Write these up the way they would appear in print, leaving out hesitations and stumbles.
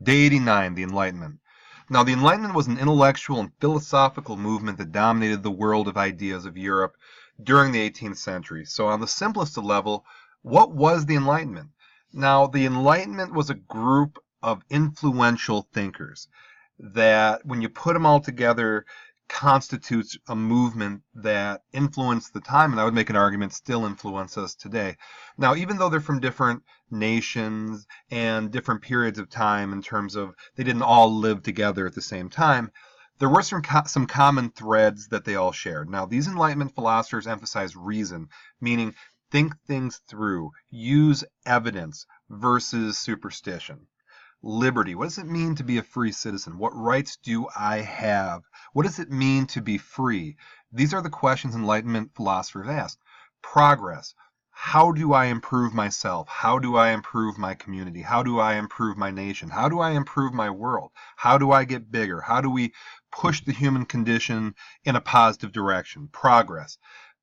Day 89, the Enlightenment. Now, the Enlightenment was an intellectual and philosophical movement that dominated the world of ideas of Europe during the 18th century. So on the simplest level, what was the Enlightenment? Now, the Enlightenment was a group of influential thinkers that, when you put them all together, constitutes a movement that influenced the time, and I would make an argument still influence us today. Now, even though they're from different nations and different periods of time in terms of they didn't all live together at the same time, there were some common threads that they all shared. Now, these Enlightenment philosophers emphasize reason, meaning think things through, use evidence versus superstition. Liberty. What does it mean to be a free citizen? What rights do I have? What does it mean to be free? These are the questions Enlightenment philosophers ask. Progress. How do I improve myself? How do I improve my community? How do I improve my nation? How do I improve my world? How do I get bigger? How do we push the human condition in a positive direction? Progress.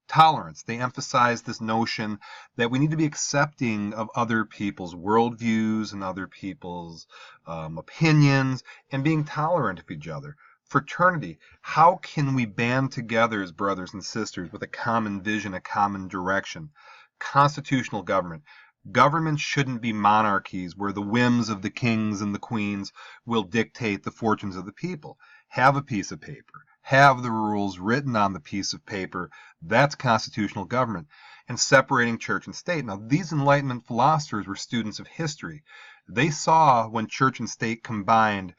Tolerance. They emphasize this notion that we need to be accepting of other people's worldviews and other people's opinions and being tolerant of each other. Fraternity. How can we band together as brothers and sisters with a common vision, a common direction? Constitutional government. Governments shouldn't be monarchies where the whims of the kings and the queens will dictate the fortunes of the people. Have a piece of paper. Have the rules written on the piece of paper. That's constitutional government. And separating church and state. Now, these Enlightenment philosophers were students of history. They saw when church and state combined,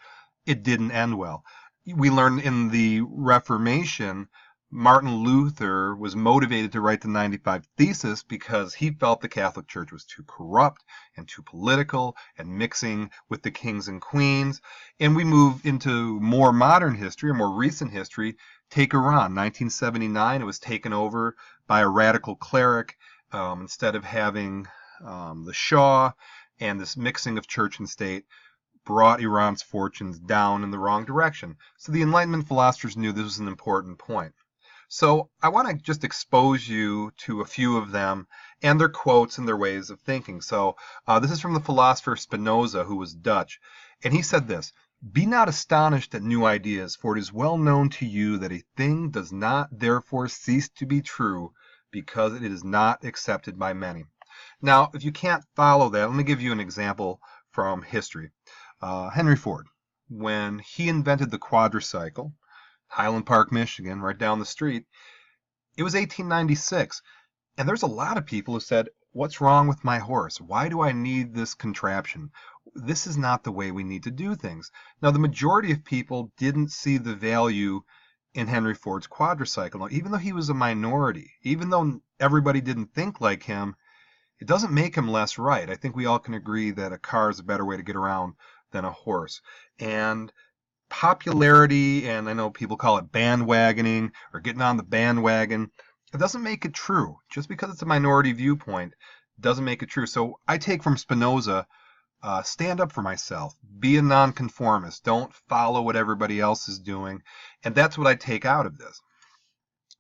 it didn't end well. We learn in the Reformation, Martin Luther was motivated to write the 95 Thesis because he felt the Catholic Church was too corrupt and too political and mixing with the kings and queens. And we move into more modern history, or more recent history. Take Iran, 1979, it was taken over by a radical cleric instead of having the Shah, and this mixing of church and state brought Iran's fortunes down in the wrong direction. So the Enlightenment philosophers knew this was an important point. So I want to just expose you to a few of them and their quotes and their ways of thinking. So this is from the philosopher Spinoza, who was Dutch. And he said this: "Be not astonished at new ideas, for it is well known to you that a thing does not therefore cease to be true because it is not accepted by many." Now, if you can't follow that, let me give you an example from history. Henry Ford, when he invented the quadricycle, Highland Park, Michigan, right down the street, it was 1896. And there's a lot of people who said, what's wrong with my horse? Why do I need this contraption? This is not the way we need to do things. Now, the majority of people didn't see the value in Henry Ford's quadricycle. Now, even though he was a minority, even though everybody didn't think like him, it doesn't make him less right. I think we all can agree that a car is a better way to get around than a horse. And popularity, and I know people call it bandwagoning or getting on the bandwagon, it doesn't make it true. Just because it's a minority viewpoint doesn't make it true. So I take from Spinoza, stand up for myself, be a nonconformist, don't follow what everybody else is doing, and that's what I take out of this.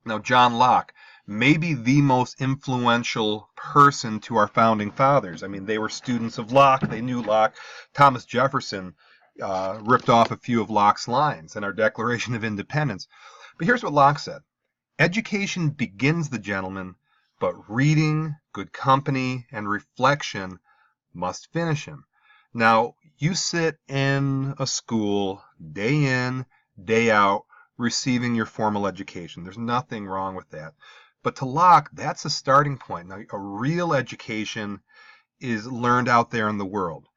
Now, John Locke, maybe the most influential person to our founding fathers. I mean, they were students of Locke, they knew Locke. Thomas Jefferson ripped off a few of Locke's lines in our Declaration of Independence. But here's what Locke said: "Education begins the gentleman, but reading, good company, and reflection must finish him." Now, you sit in a school day in, day out, receiving your formal education. There's nothing wrong with that. But to Locke, that's a starting point. Now, a real education is learned out there in the world,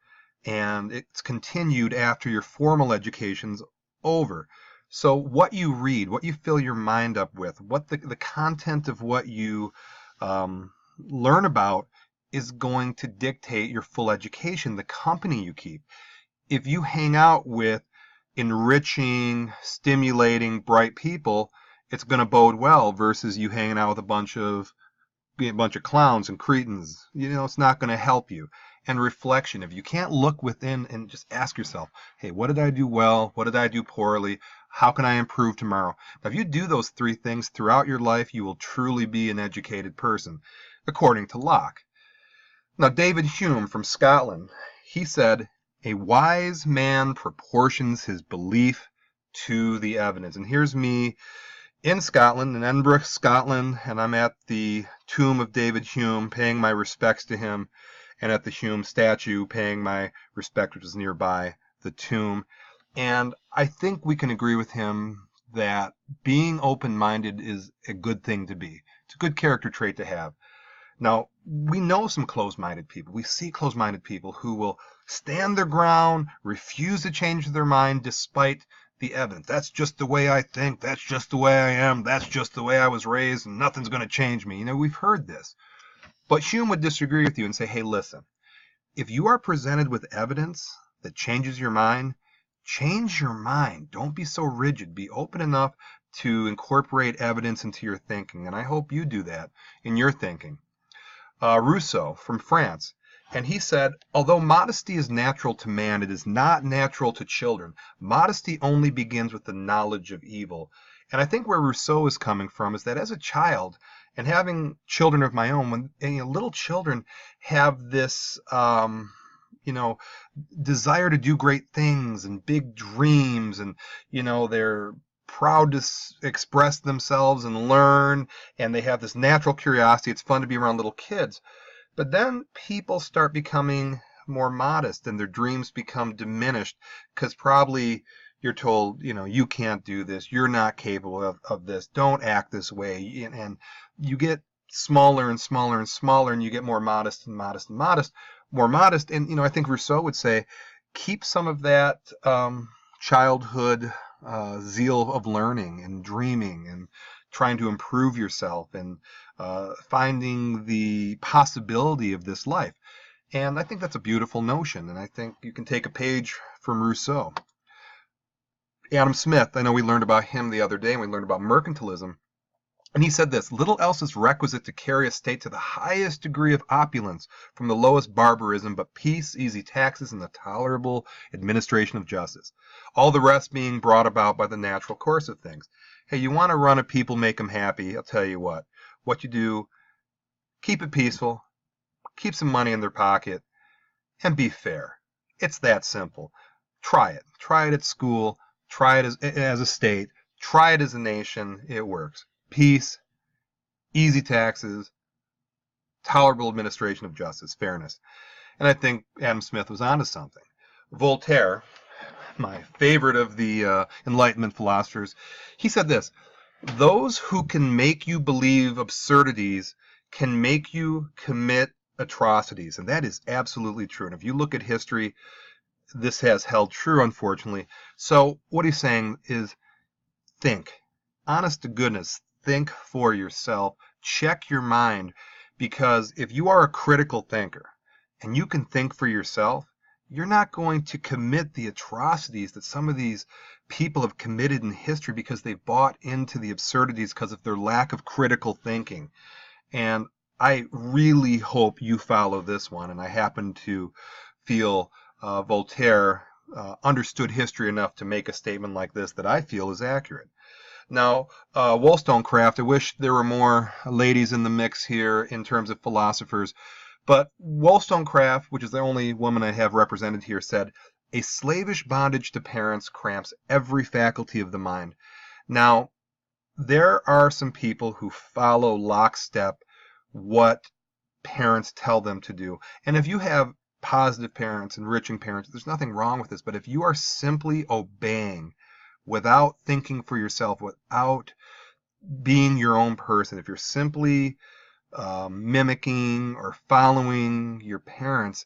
and it's continued after your formal education's over. So what you read, what you fill your mind up with, what the content of what you learn about is going to dictate your full education, the company you keep. If you hang out with enriching, stimulating, bright people, it's going to bode well versus you hanging out with a bunch of clowns and cretins. You know, it's not going to help you. And reflection, if you can't look within and just ask yourself, hey, what did I do well? What did I do poorly? How can I improve tomorrow? Now, if you do those three things throughout your life, you will truly be an educated person, according to Locke. Now, David Hume from Scotland, he said, A wise man proportions his belief to the evidence. And here's me in Scotland, in Edinburgh, Scotland, and I'm at the tomb of David Hume, paying my respects to him, and at the Hume statue, paying my respect, which is nearby the tomb. And I think we can agree with him that being open-minded is a good thing to be. It's a good character trait to have. Now, we know some closed-minded people. We see closed-minded people who will stand their ground, refuse to change their mind despite the evidence. That's just the way I think. That's just the way I am. That's just the way I was raised, and nothing's going to change me. You know, we've heard this. But Hume would disagree with you and say, hey, listen, if you are presented with evidence that changes your mind, change your mind. Don't be so rigid. Be open enough to incorporate evidence into your thinking. And I hope you do that in your thinking. Rousseau from France. And he said, although modesty is natural to man, it is not natural to children. Modesty only begins with the knowledge of evil. And I think where Rousseau is coming from is that as a child, and having children of my own, when little children have this, desire to do great things and big dreams, and, they're proud to express themselves and learn, and they have this natural curiosity. It's fun to be around little kids. But then people start becoming more modest and their dreams become diminished because probably you're told, you can't do this. You're not capable of this. Don't act this way. And you get smaller and smaller and smaller, and you get more modest and modest and modest, more modest. And, I think Rousseau would say, keep some of that childhood zeal of learning and dreaming and trying to improve yourself and finding the possibility of this life. And I think that's a beautiful notion, and I think you can take a page from Rousseau. Adam Smith, I know we learned about him the other day, and we learned about mercantilism. And he said this, little else is requisite to carry a state to the highest degree of opulence, from the lowest barbarism, but peace, easy taxes, and the tolerable administration of justice. All the rest being brought about by the natural course of things. Hey, you want to run a people, make them happy, I'll tell you what. What you do, keep it peaceful, keep some money in their pocket, and be fair. It's that simple. Try it. Try it at school. Try it as a state. Try it as a nation. It works. Peace, easy taxes, tolerable administration of justice, fairness. And I think Adam Smith was onto something. Voltaire, my favorite of the Enlightenment philosophers, he said this, those who can make you believe absurdities can make you commit atrocities. And that is absolutely true. And if you look at history, this has held true, unfortunately. So what he's saying is think. Honest to goodness, think for yourself. Check your mind. Because if you are a critical thinker and you can think for yourself, you're not going to commit the atrocities that some of these people have committed in history because they've bought into the absurdities because of their lack of critical thinking. And I really hope you follow this one. And I happen to feel Voltaire understood history enough to make a statement like this that I feel is accurate. Now, Wollstonecraft, I wish there were more ladies in the mix here in terms of philosophers, but Wollstonecraft, which is the only woman I have represented here, said, a slavish bondage to parents cramps every faculty of the mind. Now, there are some people who follow lockstep what parents tell them to do. And if you have positive parents, enriching parents, there's nothing wrong with this. But if you are simply obeying without thinking for yourself, without being your own person, if you're simply mimicking or following your parents,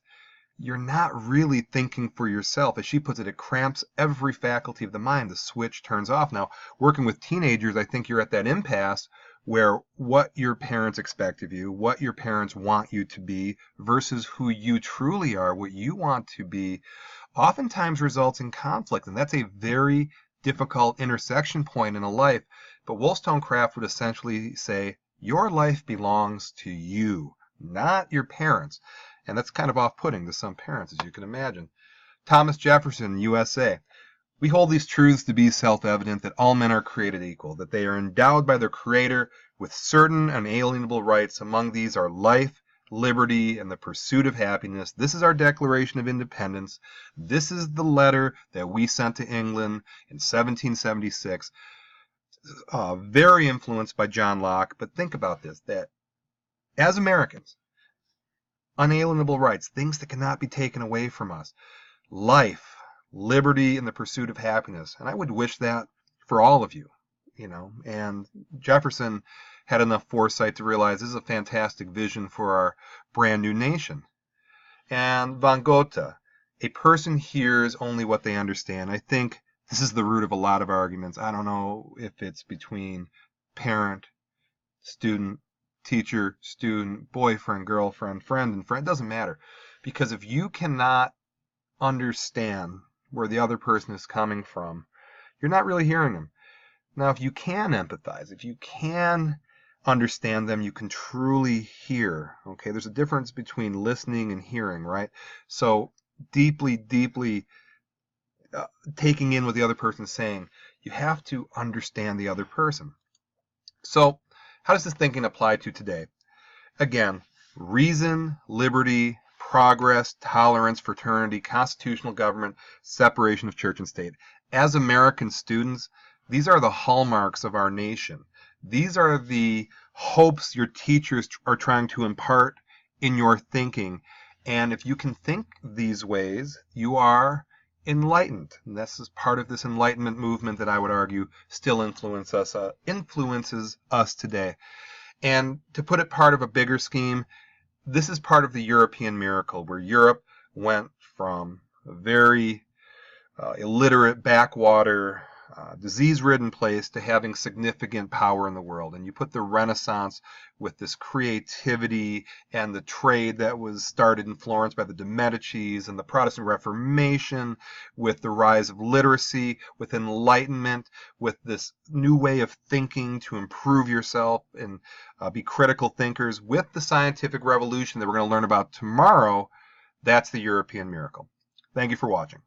you're not really thinking for yourself. As she puts it, it cramps every faculty of the mind. The switch turns off. Now, working with teenagers, I think you're at that impasse where what your parents expect of you, what your parents want you to be versus who you truly are, what you want to be, oftentimes results in conflict. And that's a very difficult intersection point in a life. But Wollstonecraft would essentially say, your life belongs to you, not your parents. And that's kind of off-putting to some parents, as you can imagine. Thomas Jefferson, USA. We hold these truths to be self-evident that all men are created equal, that they are endowed by their Creator with certain unalienable rights. Among these are life, liberty, and the pursuit of happiness. This is our Declaration of Independence. This is the letter that we sent to England in 1776. Very influenced by John Locke. But think about this, that as Americans, unalienable rights, things that cannot be taken away from us, life, liberty, and the pursuit of happiness. And I would wish that for all of you, and Jefferson had enough foresight to realize this is a fantastic vision for our brand new nation. And von Goethe, a person hears only what they understand. I think this is the root of a lot of arguments. I don't know if it's between parent, student, teacher, student, boyfriend, girlfriend, friend, and friend. It doesn't matter. Because if you cannot understand where the other person is coming from, you're not really hearing them. Now, if you can empathize, if you can understand them, you can truly hear. Okay, there's a difference between listening and hearing, right? So deeply taking in what the other person is saying, you have to understand the other person. So how does this thinking apply to today? Again, reason, liberty, progress, tolerance, fraternity, constitutional government, separation of church and state. As American students, these are the hallmarks of our nation. These are the hopes your teachers are trying to impart in your thinking. And if you can think these ways, you are enlightened. And this is part of this Enlightenment movement that I would argue still influences us today. And to put it part of a bigger scheme, this is part of the European miracle, where Europe went from a very illiterate, backwater, disease-ridden place to having significant power in the world. And you put the Renaissance with this creativity and the trade that was started in Florence by the Medicis, and the Protestant Reformation, with the rise of literacy, with Enlightenment, with this new way of thinking to improve yourself and be critical thinkers, with the scientific revolution that we're going to learn about tomorrow. That's the European miracle. Thank you for watching.